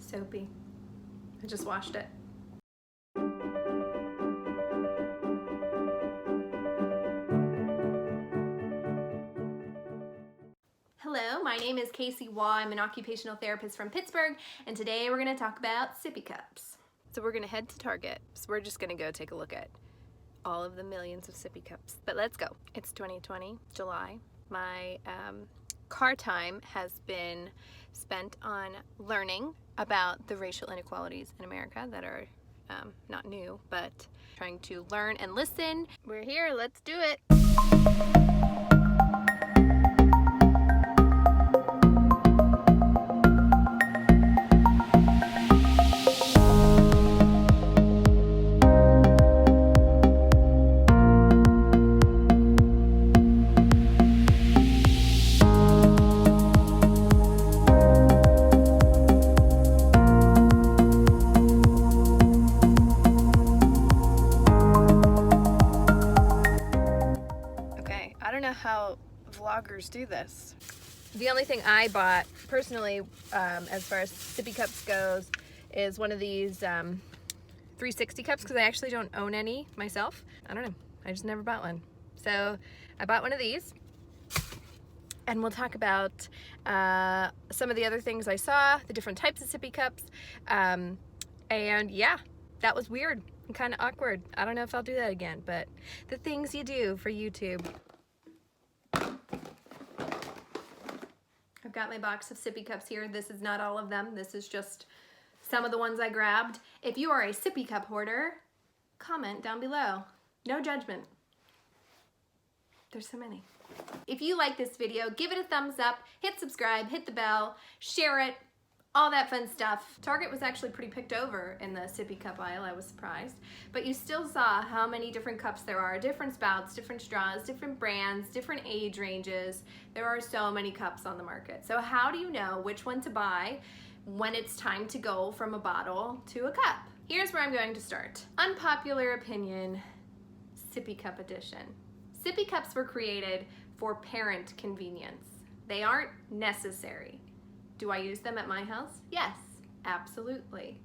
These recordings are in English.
Soapy. I just washed it. Hello, my name is Casey Waugh. I'm an occupational therapist from Pittsburgh, and today we're going to talk about sippy cups. So we're going to head to Target. So we're just going to go take a look at all of the millions of sippy cups. But let's go. It's 2020, July. My car time has been spent on learning about the racial inequalities in America that are not new, but trying to learn and listen. We're here, let's do it. I don't know how vloggers do this. The only thing I bought personally, as far as sippy cups goes, is one of these 360 cups, because I actually don't own any myself. I don't know, I just never bought one. So I bought one of these, and we'll talk about some of the other things I saw, the different types of sippy cups, and yeah, that was weird and kind of awkward. I don't know if I'll do that again, but the things you do for YouTube. I've got my box of sippy cups here. This is not all of them. This is just some of the ones I grabbed. If you are a sippy cup hoarder, comment down below. No judgment. There's so many. If you like this video, give it a thumbs up, hit subscribe, hit the bell, share it, all that fun stuff. Target was actually pretty picked over in the sippy cup aisle. I was surprised. But you still saw how many different cups there are, different spouts, different straws, different brands, different age ranges. There are so many cups on the market. So how do you know which one to buy when it's time to go from a bottle to a cup? Here's where I'm going to start. Unpopular opinion, sippy cup edition. Sippy cups were created for parent convenience. They aren't necessary. Do I use them at my house? Yes, absolutely.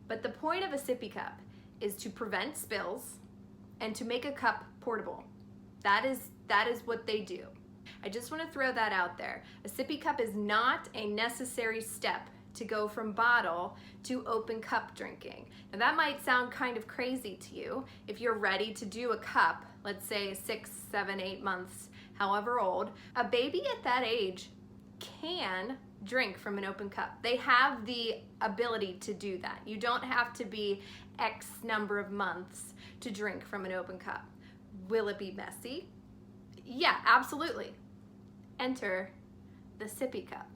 But the point of a sippy cup is to prevent spills and to make a cup portable. That is what they do. I just want to throw that out there. A sippy cup is not a necessary step to go from bottle to open cup drinking. Now that might sound kind of crazy to you. If you're ready to do a cup, let's say 6, 7, 8 months, however old, a baby at that age can drink from an open cup. They have the ability to do that. You don't have to be X number of months to drink from an open cup. Will it be messy? Yeah, absolutely. Enter the sippy cup.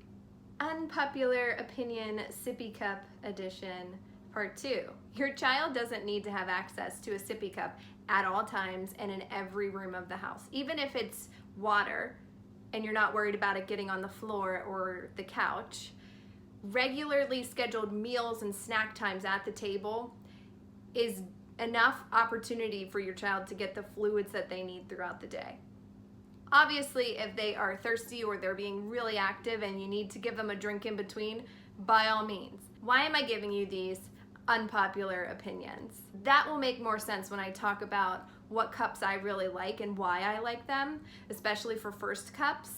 Unpopular opinion, sippy cup edition, part 2. Your child doesn't need to have access to a sippy cup at all times and in every room of the house. Even if it's water, and you're not worried about it getting on the floor or the couch, regularly scheduled meals and snack times at the table is enough opportunity for your child to get the fluids that they need throughout the day. Obviously, if they are thirsty or they're being really active and you need to give them a drink in between, by all means. Why am I giving you these unpopular opinions? That will make more sense when I talk about what cups I really like and why I like them, especially for first cups,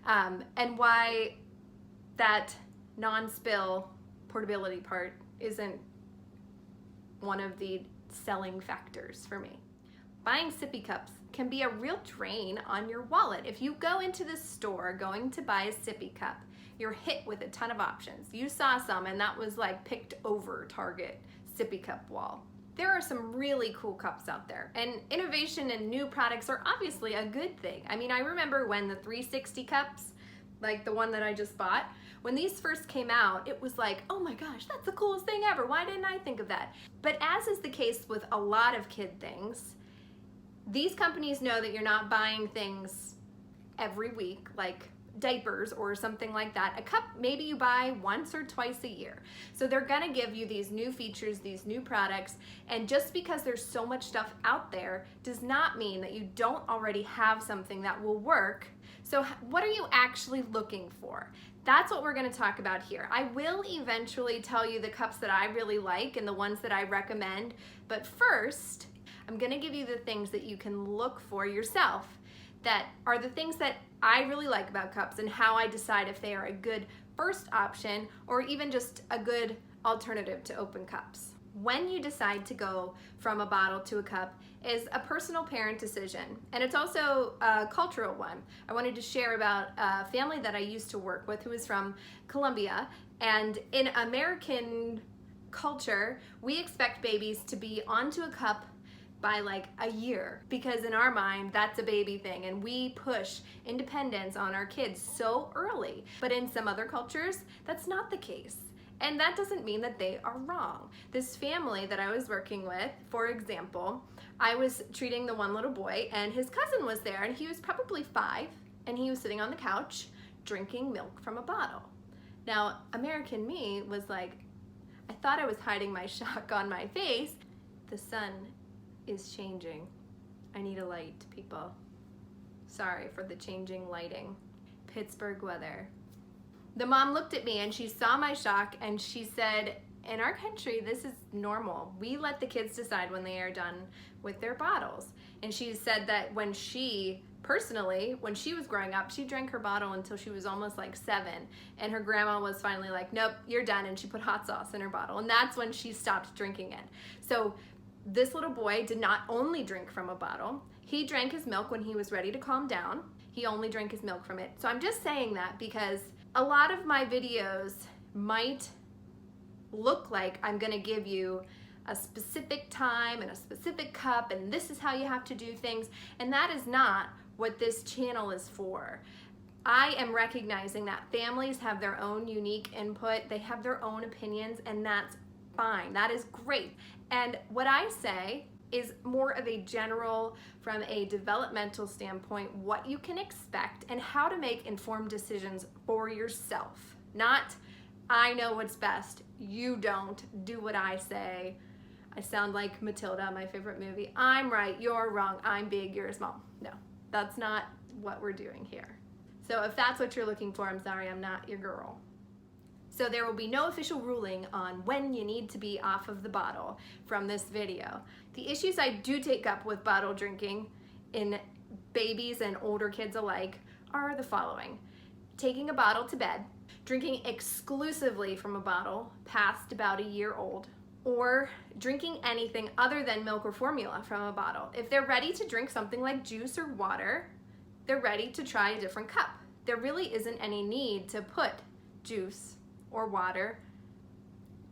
and why that non-spill portability part isn't one of the selling factors for me. Buying sippy cups can be a real drain on your wallet. If you go into the store going to buy a sippy cup, you're hit with a ton of options. You saw some and that was like picked over Target sippy cup wall. There are some really cool cups out there, and innovation and new products are obviously a good thing. I mean, I remember when the 360 cups, like the one that I just bought, when these first came out, it was like, oh my gosh, that's the coolest thing ever. Why didn't I think of that? But as is the case with a lot of kid things, these companies know that you're not buying things every week, like diapers or something like that. A cup maybe you buy once or twice a year. So they're gonna give you these new features, these new products, and just because there's so much stuff out there does not mean that you don't already have something that will work. So what are you actually looking for? that's what we're going to talk about here. I will eventually tell you the cups that I really like and the ones that I recommend, but first, I'm going to give you the things that you can look for yourself that are the things that I really like about cups and how I decide if they are a good first option or even just a good alternative to open cups. When you decide to go from a bottle to a cup is a personal parent decision, and it's also a cultural one. I wanted to share about a family that I used to work with who is from Colombia, and in American culture, we expect babies to be onto a cup by like a year, because in our mind that's a baby thing and we push independence on our kids so early. But in some other cultures, that's not the case. And that doesn't mean that they are wrong. This family that I was working with, for example, I was treating the one little boy and his cousin was there and he was probably 5 and he was sitting on the couch drinking milk from a bottle. Now, American me was like, I thought I was hiding my shock on my face. The sun is changing. I need a light, people. Sorry for the changing lighting. Pittsburgh weather. The mom looked at me and she saw my shock and she said, in our country, this is normal. We let the kids decide when they are done with their bottles. And she said that when she was growing up, she drank her bottle until she was almost like 7. And her grandma was finally like, nope, you're done. And she put hot sauce in her bottle. And that's when she stopped drinking it. So this little boy did not only drink from a bottle, he drank his milk when he was ready to calm down. He only drank his milk from it. So I'm just saying that because a lot of my videos might look like I'm gonna give you a specific time and a specific cup and this is how you have to do things, and that is not what this channel is for. I am recognizing that families have their own unique input, they have their own opinions, and that's fine, that is great. And what I say is more of a general, from a developmental standpoint, what you can expect and how to make informed decisions for yourself. Not, I know what's best, you don't, do what I say. I sound like Matilda, my favorite movie. I'm right, you're wrong, I'm big, you're small. No, that's not what we're doing here. So if that's what you're looking for, I'm sorry, I'm not your girl. So there will be no official ruling on when you need to be off of the bottle from this video. The issues I do take up with bottle drinking in babies and older kids alike are the following: taking a bottle to bed, drinking exclusively from a bottle past about a year old, or drinking anything other than milk or formula from a bottle. If they're ready to drink something like juice or water, they're ready to try a different cup. There really isn't any need to put juice or water,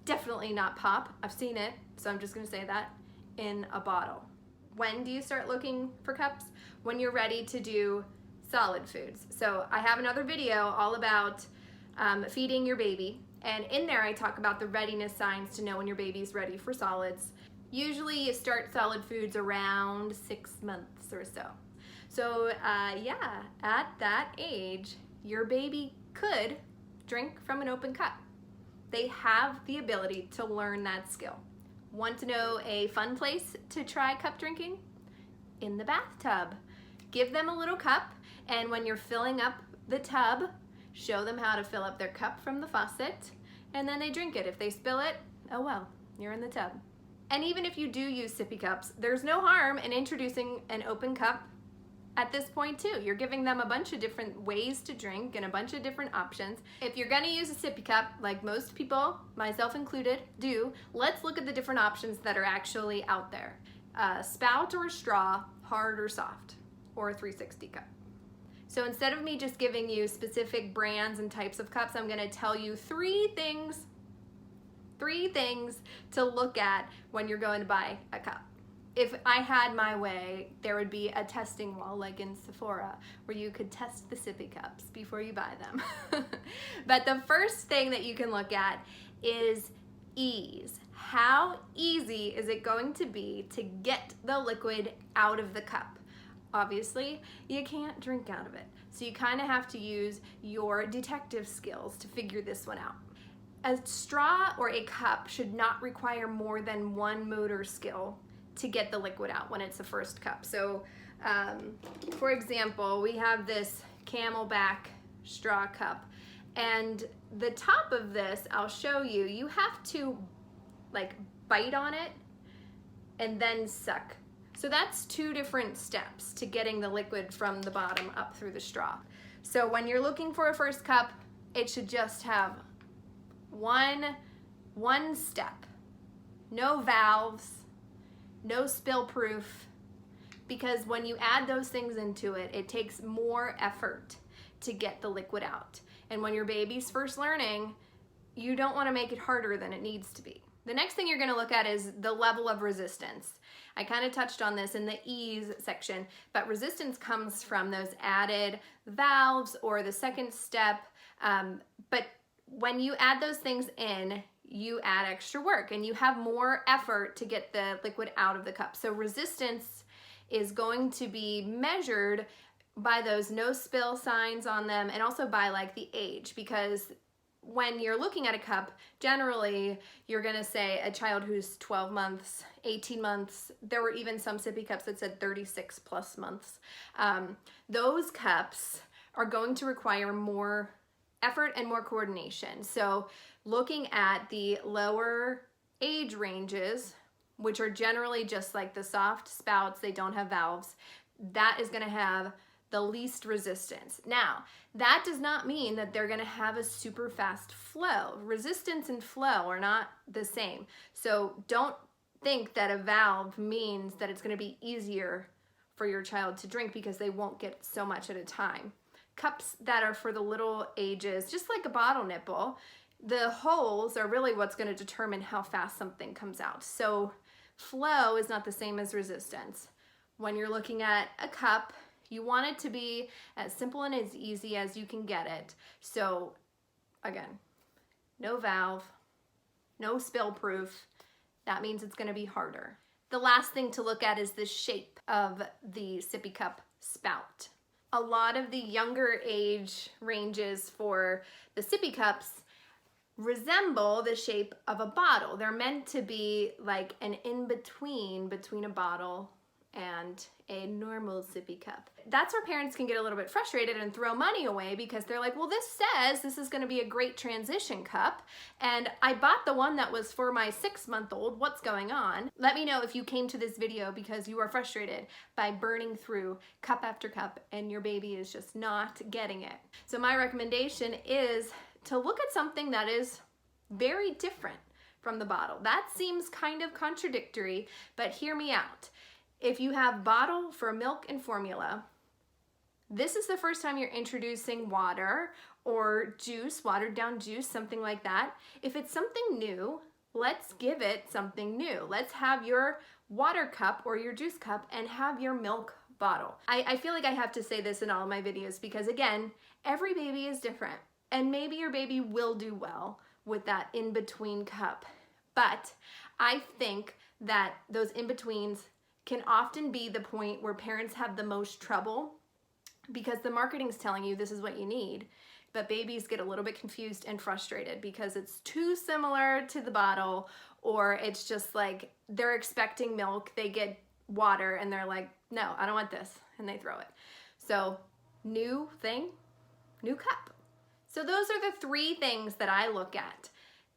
definitely not pop, I've seen it, so I'm just gonna say that, in a bottle. When do you start looking for cups? When you're ready to do solid foods. So I have another video all about feeding your baby, and in there I talk about the readiness signs to know when your baby's ready for solids. Usually you start solid foods around 6 months or so. So yeah, at that age, your baby could drink from an open cup. They have the ability to learn that skill. Want to know a fun place to try cup drinking? In the bathtub. Give them a little cup, and when you're filling up the tub, show them how to fill up their cup from the faucet, and then they drink it. If they spill it, oh well, you're in the tub. And even if you do use sippy cups, there's no harm in introducing an open cup at this point too. You're giving them a bunch of different ways to drink and a bunch of different options. If you're gonna use a sippy cup, like most people, myself included, do, let's look at the different options that are actually out there. Spout or straw, hard or soft, or a 360 cup. So instead of me just giving you specific brands and types of cups, I'm gonna tell you three things to look at when you're going to buy a cup. If I had my way, there would be a testing wall like in Sephora where you could test the sippy cups before you buy them. But the first thing that you can look at is ease. How easy is it going to be to get the liquid out of the cup? Obviously, you can't drink out of it. So you kind of have to use your detective skills to figure this one out. A straw or a cup should not require more than one motor skill to get the liquid out when it's the first cup. So for example, we have this Camelback straw cup, And the top of this, I'll show you, you have to like bite on it and then suck. So that's 2 different steps to getting the liquid from the bottom up through the straw. So when you're looking for a first cup, it should just have one step. No valves, no spill proof, because when you add those things into it, it takes more effort to get the liquid out. And when your baby's first learning, you don't want to make it harder than it needs to be. The next thing you're going to look at is the level of resistance. I kind of touched on this in the ease section, but resistance comes from those added valves or the second step. But when you add those things in, you add extra work and you have more effort to get the liquid out of the cup. So resistance is going to be measured by those no spill signs on them and also by like the age, because when you're looking at a cup, generally you're gonna say a child who's 12 months, 18 months, there were even some sippy cups that said 36 plus months. Those cups are going to require more effort and more coordination. So looking at the lower age ranges, which are generally just like the soft spouts, they don't have valves, that is gonna have the least resistance. Now, that does not mean that they're gonna have a super fast flow. Resistance and flow are not the same. So don't think that a valve means that it's gonna be easier for your child to drink because they won't get so much at a time. Cups that are for the little ages, just like a bottle nipple, the holes are really what's gonna determine how fast something comes out. So flow is not the same as resistance. When you're looking at a cup, you want it to be as simple and as easy as you can get it. So again, no valve, no spill proof. That means it's gonna be harder. The last thing to look at is the shape of the sippy cup spout. A lot of the younger age ranges for the sippy cups resemble the shape of a bottle. They're meant to be like an in-between between a bottle and a normal sippy cup. That's where parents can get a little bit frustrated and throw money away because they're like, well, this says this is gonna be a great transition cup, and I bought the one that was for my 6-month-old, what's going on? Let me know if you came to this video because you are frustrated by burning through cup after cup and your baby is just not getting it. So my recommendation is to look at something that is very different from the bottle. That seems kind of contradictory, but hear me out. If you have bottle for milk and formula, this is the first time you're introducing water or juice, watered down juice, something like that. If it's something new, let's give it something new. Let's have your water cup or your juice cup and have your milk bottle. I feel like I have to say this in all of my videos because again, every baby is different and maybe your baby will do well with that in-between cup. But I think that those in-betweens can often be the point where parents have the most trouble because the marketing's telling you this is what you need, but babies get a little bit confused and frustrated because it's too similar to the bottle, or it's just like they're expecting milk, they get water and they're like, no, I don't want this, and they throw it. So new thing, new cup. So those are the 3 things that I look at.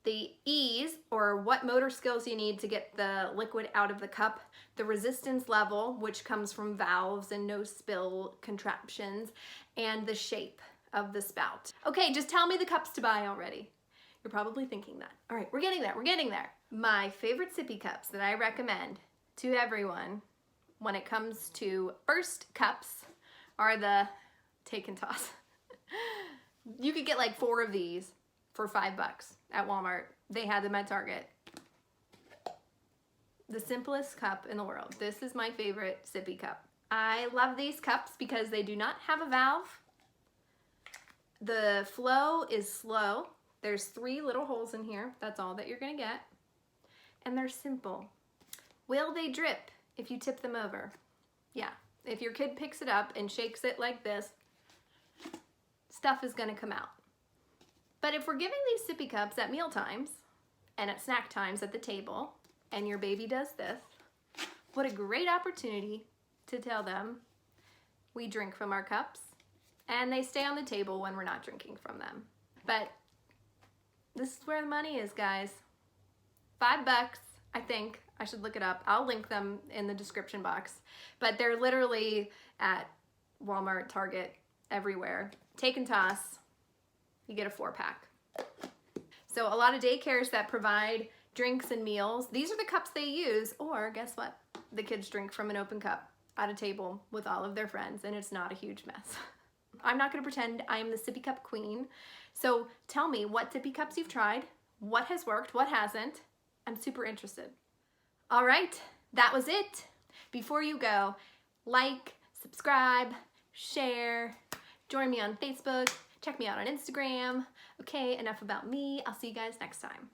The ease, or what motor skills you need to get the liquid out of the cup, the resistance level, which comes from valves and no spill contraptions, and the shape of the spout. Okay, just tell me the cups to buy already. You're probably thinking that. All right, we're getting there, we're getting there. My favorite sippy cups that I recommend to everyone when it comes to first cups are the take and toss. You could get like 4 of these for $5 at Walmart. They had them at Target. The simplest cup in the world. This is my favorite sippy cup. I love these cups because they do not have a valve. The flow is slow. There's 3 little holes in here. That's all that you're gonna get. And they're simple. Will they drip if you tip them over? Yeah, if your kid picks it up and shakes it like this, stuff is gonna come out. But if we're giving these sippy cups at meal times and at snack times at the table, and your baby does this, what a great opportunity to tell them we drink from our cups and they stay on the table when we're not drinking from them. But this is where the money is, guys. $5, I think. I should look it up. I'll link them in the description box. But they're literally at Walmart, Target, everywhere. Take and toss. You get a 4-pack. So a lot of daycares that provide drinks and meals, these are the cups they use, or guess what? The kids drink from an open cup at a table with all of their friends, and it's not a huge mess. I'm not gonna pretend I'm the sippy cup queen. So tell me what sippy cups you've tried, what has worked, what hasn't. I'm super interested. All right, that was it. Before you go, like, subscribe, share, join me on Facebook, check me out on Instagram. Okay, enough about me. I'll see you guys next time.